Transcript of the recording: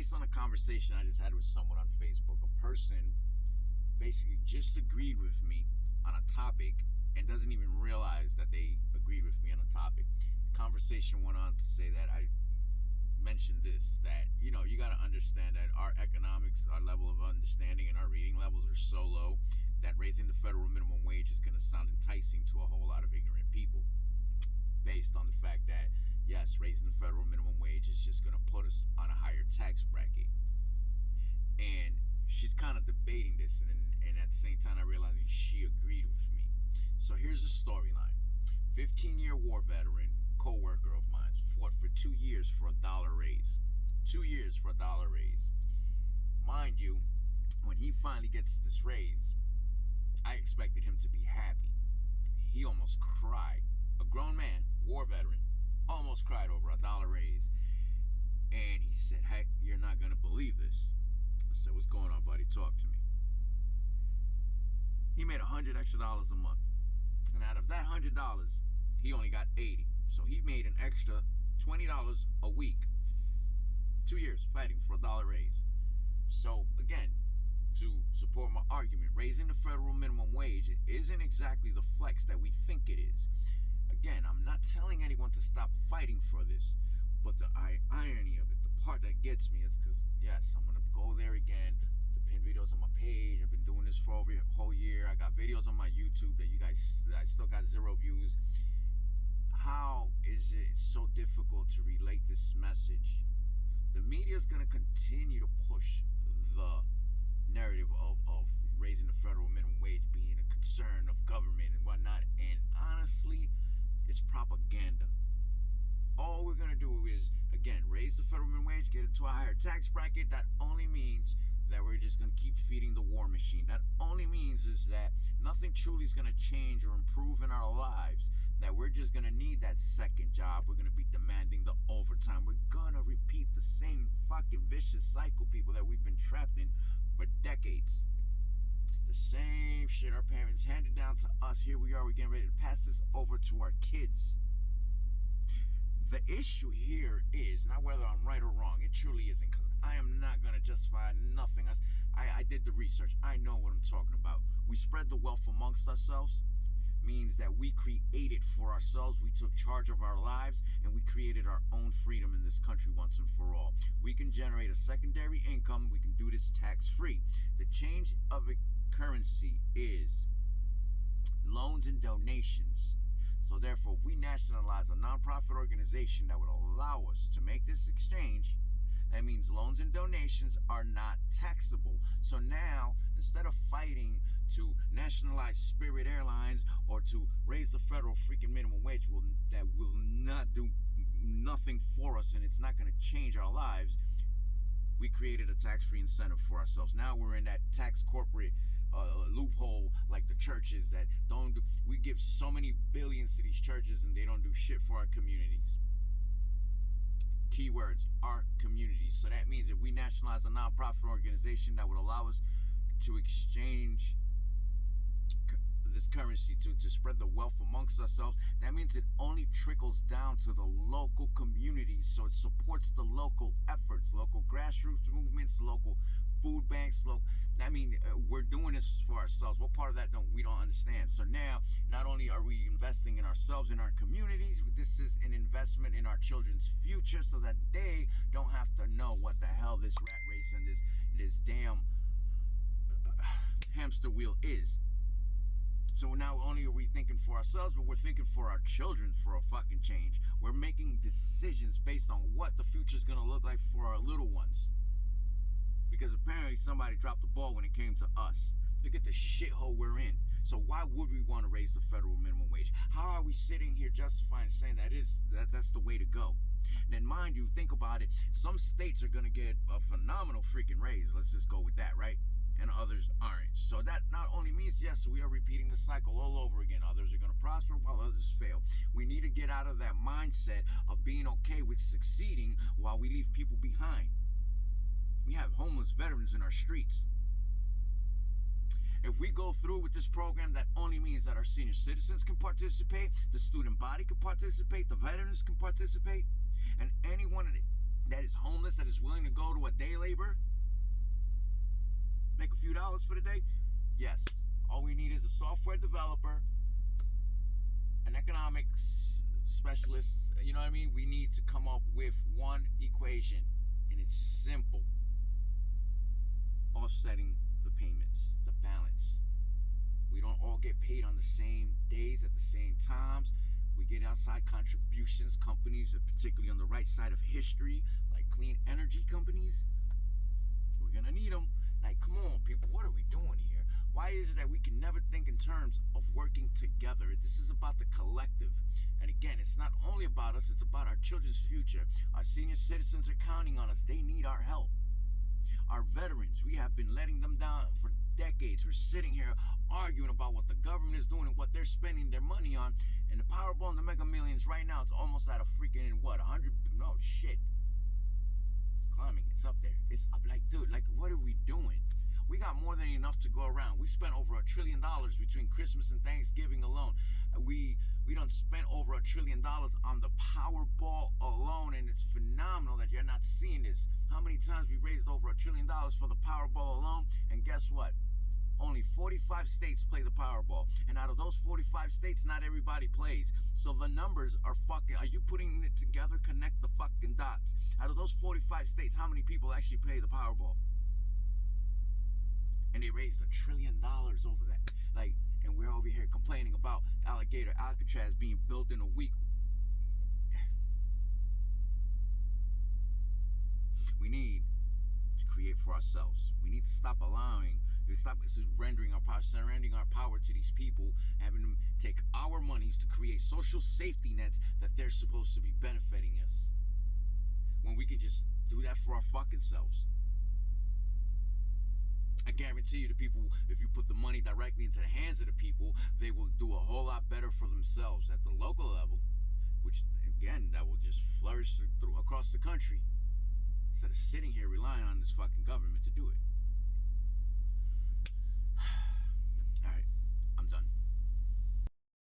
based on a conversation I just had with someone on Facebook. A person basically just agreed with me on a topic and doesn't even realize that they agreed with me on a topic. The conversation went on to say that I mentioned this, that, you know, you got to understand that our economics, our level of understanding and our reading levels are so low that raising the federal minimum wage is going to sound enticing to a whole lot of ignorant people, based on the fact that, yes, raising the federal minimum wage is just going to put us on a higher tax bracket. And she's kind of debating this, and at the same time I realized she agreed with me. So here's the storyline. 15-year war veteran, co-worker of mine, fought for 2 years for $1 raise. 2 years for $1 raise. Mind you, when he finally gets this raise, I expected him to be happy. He almost cried. A grown man, war veteran, almost cried over $1 raise. And he said, "Hey, you're not going to believe this." I said, "What's going on, buddy? Talk to me." He made $100 extra a month. And out of that $100, he only got $80. So he made an extra $20 a week. 2 years fighting for $1 raise. So again, to support my argument, raising the federal minimum wage isn't exactly the flex that we think it is. Again, I'm not telling anyone to stop fighting for this, but the irony of it, the part that gets me is because, yes, I'm going to go there again, to pin videos on my page. I've been doing this for over a whole year. I got videos on my YouTube that I still got 0 views. How is it so difficult to relate this message? The media is going to continue to push the narrative of raising the federal minimum wage being a concern of government and whatnot, and honestly, it's propaganda. All we're going to do is, again, raise the federal minimum wage, get it to a higher tax bracket. That only means that we're just going to keep feeding the war machine. That only means is that nothing truly is going to change or improve in our lives, that we're just going to need that second job. We're going to be demanding the overtime. We're going to repeat the same fucking vicious cycle, people, that we've been trapped in for decades. The same shit our parents handed down to us. Here we are, we're getting ready to pass this over to our kids. The issue here is not whether I'm right or wrong. It truly isn't, because I am not going to justify nothing else. I did the research. I know what I'm talking about. We spread the wealth amongst ourselves. Means that we created for ourselves. We took charge of our lives, and we created our own freedom in this country once and for all. We can generate a secondary income. We can do this tax-free. The change of a currency is loans and donations. So therefore, if we nationalize a nonprofit organization that would allow us to make this exchange, that means loans and donations are not taxable. So now, instead of fighting to nationalize Spirit Airlines or to raise the federal freaking minimum wage, that will not do nothing for us and it's not going to change our lives, we created a tax-free incentive for ourselves. Now we're in that tax corporate loophole, like the churches that don't do. We give so many billions to these churches and they don't do shit for our communities. Keywords, our communities. So that means if we nationalize a nonprofit organization that would allow us to exchange this currency, to spread the wealth amongst ourselves, that means it only trickles down to the local communities. So it supports the local efforts, local grassroots movements, local food banks. I mean, we're doing this for ourselves. What part of that we don't understand? So now, not only are we investing in ourselves, in our communities, this is an investment in our children's future, so that they don't have to know what the hell this rat race and this damn hamster wheel is. So now only are we thinking for ourselves, but we're thinking for our children for a fucking change. We're making decisions based on what the future is going to look like for our little ones. Because apparently somebody dropped the ball when it came to us. Look at the shithole we're in. So why would we want to raise the federal minimum wage? How are we sitting here justifying saying that's the way to go? Then mind you, think about it. Some states are going to get a phenomenal freaking raise. Let's just go with that, right? And others aren't. So that not only means, yes, we are repeating the cycle all over again. Others are going to prosper while others fail. We need to get out of that mindset of being okay with succeeding while we leave people behind. We have homeless veterans in our streets. If we go through with this program, that only means that our senior citizens can participate, the student body can participate, the veterans can participate, and anyone that is homeless that is willing to go to a day labor, make a few dollars for the day? Yes. All we need is a software developer, an economics specialist. You know what I mean? We need to come up with one equation, and it's simple. Offsetting the payments, the balance. We don't all get paid on the same days at the same times. We get outside contributions, companies, particularly on the right side of history, like clean energy companies. We're gonna need them. Like, come on, people, what are we doing here? Why is it that we can never think in terms of working together? This is about the collective. And again, it's not only about us, it's about our children's future. Our senior citizens are counting on us. They need our help. Our veterans, we have been letting them down for decades. We're sitting here arguing about what the government is doing and what they're spending their money on. And the Powerball and the Mega Millions right now, it's almost at a freaking, what, 100, no shit. It's climbing, it's up there. It's up, like, dude, like, what are we doing? We got more than enough to go around. We spent over $1 trillion between Christmas and Thanksgiving alone. We done spent over $1 trillion on the Powerball alone, and it's phenomenal that you're not seeing this. How many times we raised over $1 trillion for the Powerball alone? And guess what? Only 45 states play the Powerball. And out of those 45 states, not everybody plays. So the numbers are fucking... Are you putting it together? Connect the fucking dots. Out of those 45 states, how many people actually play the Powerball? And they raised $1 trillion over that. Like, and we're over here complaining about alligator Alcatraz being built in a week. We need to create for ourselves. We need to stop surrendering our power to these people, having them take our monies to create social safety nets that they're supposed to be benefiting us, when we can just do that for our fucking selves. I guarantee you, the people, if you put the money directly into the hands of the people, they will do a whole lot better for themselves at the local level, which, again, that will just flourish across the country, instead of sitting here relying on this fucking government to